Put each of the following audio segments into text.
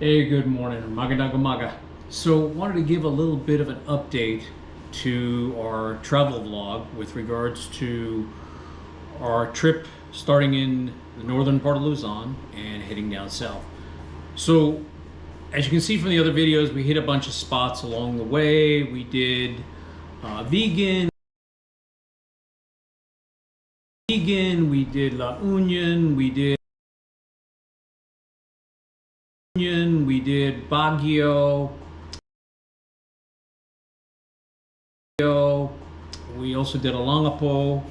Hey, good morning. Magandang umaga. So, wanted to give a little bit of an update to our travel vlog with regards to our trip starting in the northern part of Luzon and heading down south. So, as you can see from the other videos, we hit a bunch of spots along the way. We did vegan, we did La Union, we did Baguio. We also did Alangapo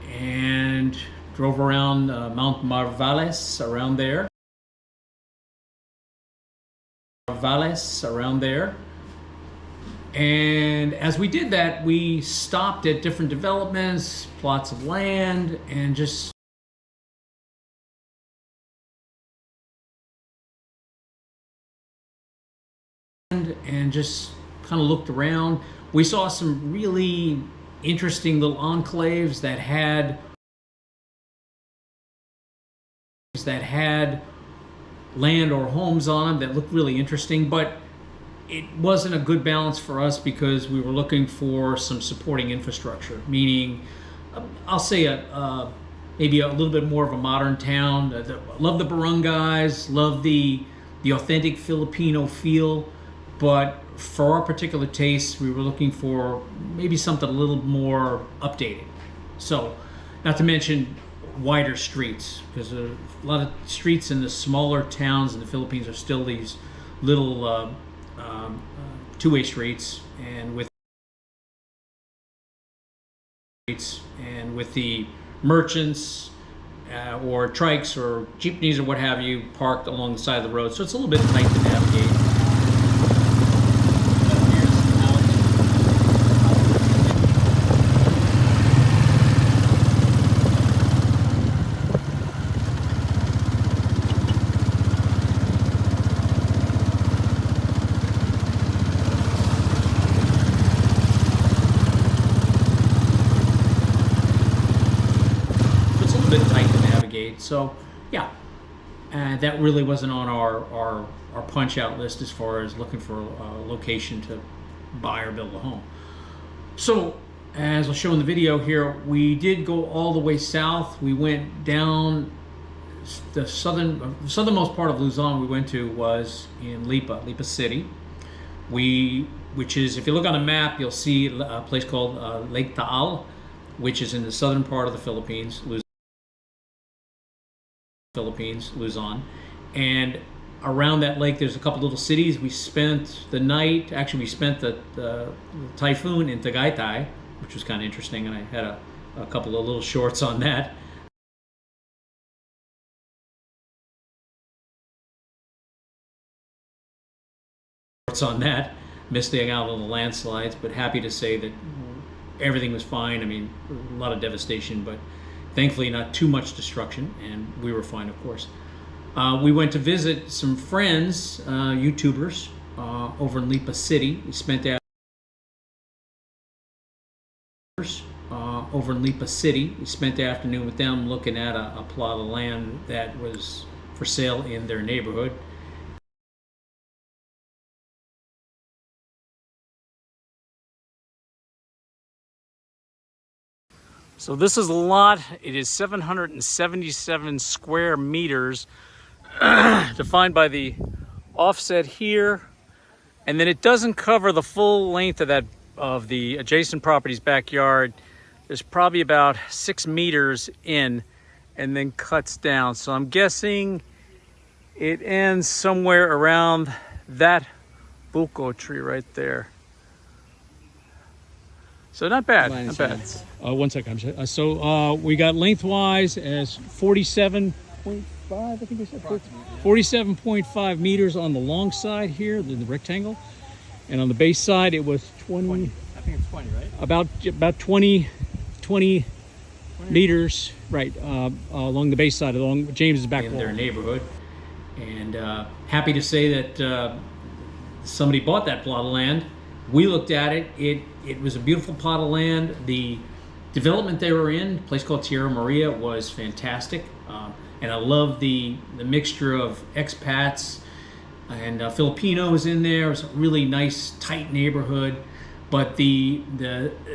and drove around Mount Marvales around there. And as we did that, we stopped at different developments, plots of land, and just kind of looked around. We saw some really interesting little enclaves that had land or homes on them that looked really interesting, but it wasn't a good balance for us because we were looking for some supporting infrastructure, meaning I'll say maybe a little bit more of a modern town. Love the barangays, love the authentic Filipino feel, but for our particular taste, we were looking for maybe something a little more updated. So, not to mention wider streets, because a lot of streets in the smaller towns in the Philippines are still these little two-way streets, and with the merchants or trikes or jeepneys or what have you parked along the side of the road, so it's a little bit tight to navigate. So yeah, that really wasn't on our punch out list as far as looking for a location to buy or build a home. So as I'll show in the video here, we did go all the way south. We went down the southernmost part of Luzon. We went to was in Lipa City. Which is, if you look on a map, you'll see a place called Lake Taal, which is in the southern part of the Philippines, Luzon, and around that lake there's a couple little cities. We spent the night, actually we spent the typhoon in Taguig, which was kind of interesting, and I had a couple of little shorts on that. Missing out on the landslides, but happy to say that everything was fine. I mean, a lot of devastation, but thankfully not too much destruction, and we were fine, of course. We went to visit some friends, YouTubers, over in Lipa City. We spent the afternoon with them looking at a plot of land that was for sale in their neighborhood. So this is a lot. It is 777 square meters, defined by the offset here, and then it doesn't cover the full length of the adjacent property's backyard. There's probably about 6 meters in, and then cuts down. So I'm guessing it ends somewhere around that buko tree right there. So not bad, not bad. One second. So we got lengthwise as 47.5, I think they said 47.5 meters on the long side here, the rectangle, and on the base side it was 20. I think it's 20, right? About 20 meters, right, along the base side, along James's back wall. In their neighborhood, and happy to say that somebody bought that plot of land. We looked at it. It was a beautiful plot of land. The development they were in, a place called Tierra Maria, was fantastic. And I love the mixture of expats and Filipinos in there. It's a really nice, tight neighborhood. But the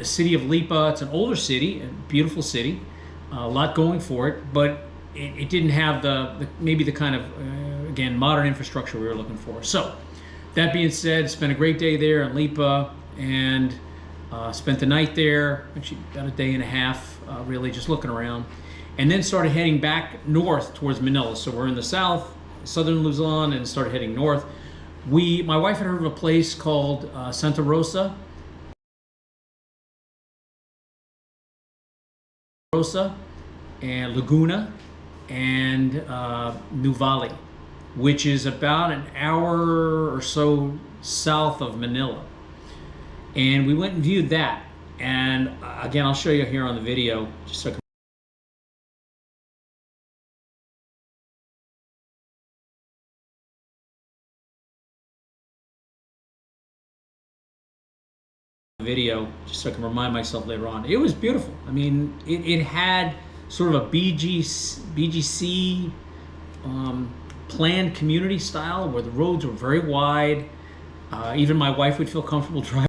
city of Lipa, it's an older city, a beautiful city, a lot going for it, but it didn't have maybe the kind of, again, modern infrastructure we were looking for. So that being said, spent a great day there in Lipa, and spent the night there, actually about a day and a half, really just looking around, and then started heading back north towards Manila. So we're in the southern Luzon, and started heading north. My wife had heard of a place called Santa Rosa and Laguna and Nuvali, which is about an hour or so south of Manila. And we went and viewed that. And again, I'll show you here on the video, just so I can remind myself later on. It was beautiful. I mean, it had sort of a BGC planned community style where the roads were very wide. Even my wife would feel comfortable driving.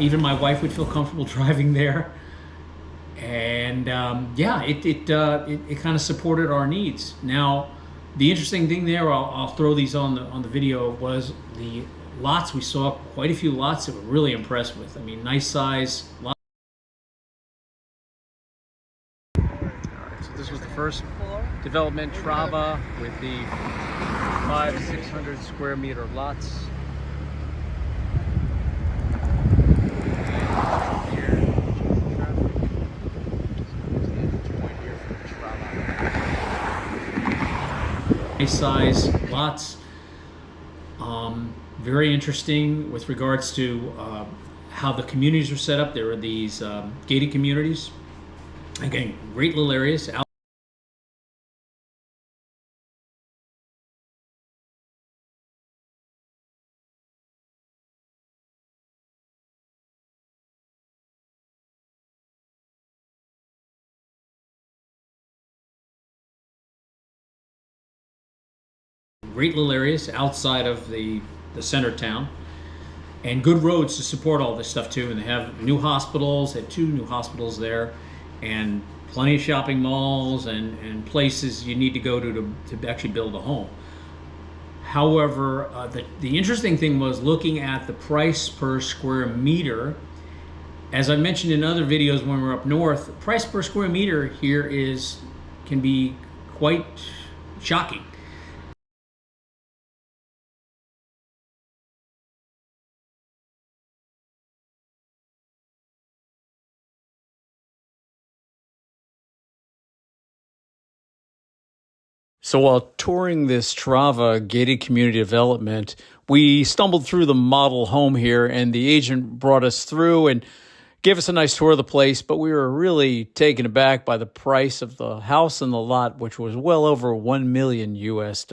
Even my wife would feel comfortable driving there, and yeah, it kind of supported our needs. Now, the interesting thing there, I'll throw these on the video, was the lots. We saw quite a few lots that we're really impressed with. I mean, nice size lots. All right, so this was the first development, Trava, with the 500-600 square meter lots. Size lots, very interesting with regards to how the communities are set up. There are these gated communities, again, great little areas out. Great little areas outside of the center town, and good roads to support all this stuff too. And they have new hospitals, they had 2 new hospitals there, and plenty of shopping malls and places you need to go to actually build a home. However, the interesting thing was looking at the price per square meter. As I mentioned in other videos when we were up north, the price per square meter here can be quite shocking. So while touring this Trava gated community development, we stumbled through the model home here, and the agent brought us through and gave us a nice tour of the place, but we were really taken aback by the price of the house and the lot, which was well over $1 million US.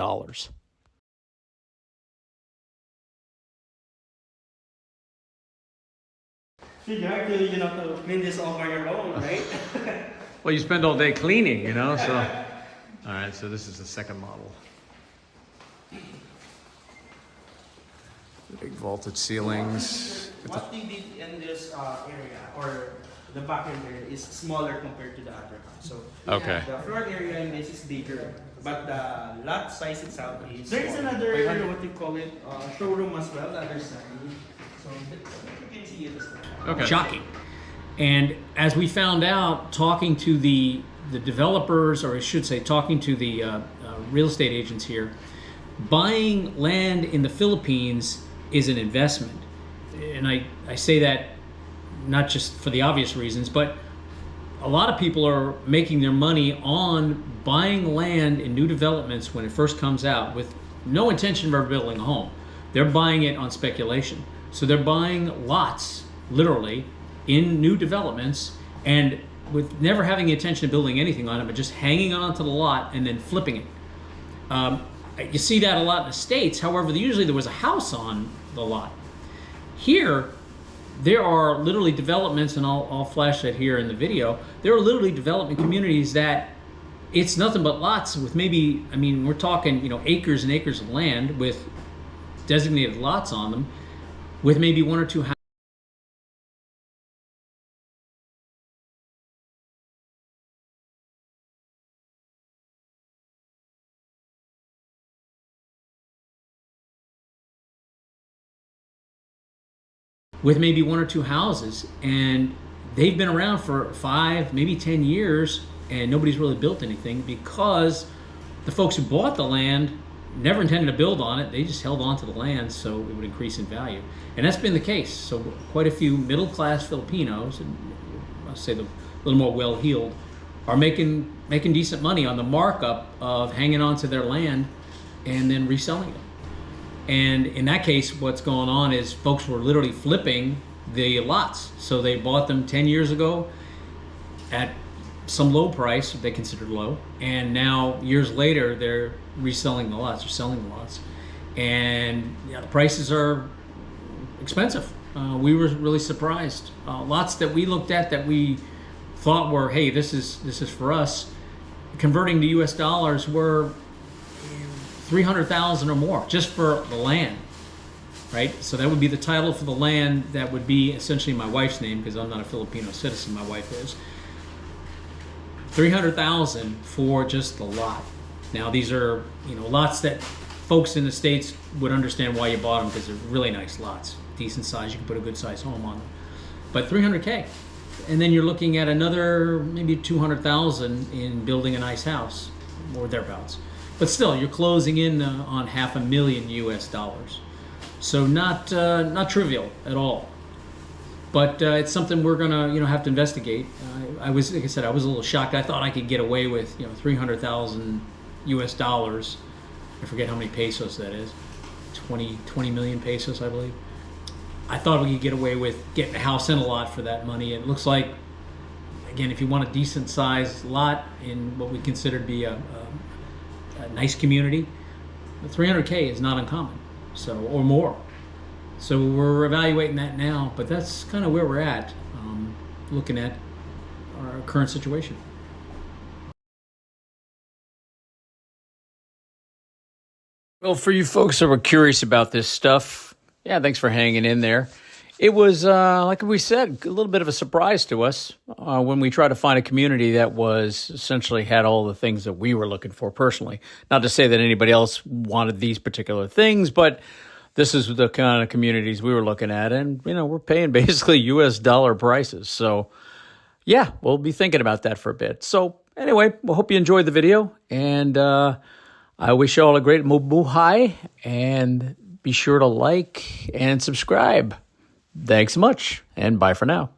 You have to clean this all by your own, right? Well, you spend all day cleaning, so. All right, so this is the second model. Big vaulted ceilings. What they did in this area, or the back end area, is smaller compared to the other house. So Okay. the front area in this is bigger, but the lot size itself is There is smaller. another, what you call it, showroom as well, the other side. So you can see it as well. Okay. Shocking. And as we found out, talking to the developers, or I should say, talking to the real estate agents here, buying land in the Philippines is an investment. And I say that not just for the obvious reasons, but a lot of people are making their money on buying land in new developments when it first comes out with no intention of ever building a home. They're buying it on speculation. So they're buying lots literally, in new developments, and with never having the intention of building anything on it, but just hanging onto the lot and then flipping it. You see that a lot in the States. However, usually there was a house on the lot. Here, there are literally developments, and I'll flash that here in the video. There are literally development communities that it's nothing but lots with maybe, I mean, we're talking, acres and acres of land with designated lots on them with maybe one or two houses. With maybe one or two houses, and they've been around for 5, maybe 10 years, and nobody's really built anything because the folks who bought the land never intended to build on it. They just held on to the land so it would increase in value. And that's been the case. So quite a few middle-class Filipinos, and I'll say the little more well-heeled, are making decent money on the markup of hanging on to their land and then reselling it. And in that case, what's going on is folks were literally flipping the lots. So they bought them 10 years ago at some low price they considered low, and now years later they're reselling the lots or selling the lots, and the prices are expensive. We were really surprised. Lots that we looked at that we thought were, hey, this is for us, converting to US dollars were 300,000 or more just for the land, right? So that would be the title for the land. That would be essentially my wife's name, because I'm not a Filipino citizen, my wife is. 300,000 for just the lot. Now these are, lots that folks in the States would understand why you bought them, because they're really nice lots, decent size. You can put a good size home on them. But 300K, and then you're looking at another maybe 200,000 in building a nice house or thereabouts. But still, you're closing in on $500,000 US dollars. So not trivial at all. But it's something we're gonna have to investigate. I was, like I said, I was a little shocked. I thought I could get away with 300,000 US dollars. I forget how many pesos that is. 20 million pesos, I believe. I thought we could get away with getting a house and a lot for that money. It looks like, again, if you want a decent sized lot in what we consider to be a nice community, 300K is not uncommon, so, or more. So we're evaluating that now, but that's kind of where we're at, looking at our current situation. Well, for you folks that were curious about this stuff, yeah, thanks for hanging in there. It was, like we said, a little bit of a surprise to us when we tried to find a community that was essentially had all the things that we were looking for personally. Not to say that anybody else wanted these particular things, but this is the kind of communities we were looking at, and we're paying basically US dollar prices. So yeah, we'll be thinking about that for a bit. So anyway, we hope you enjoyed the video, and I wish you all a great mabuhay, and be sure to like and subscribe. Thanks so much, and bye for now.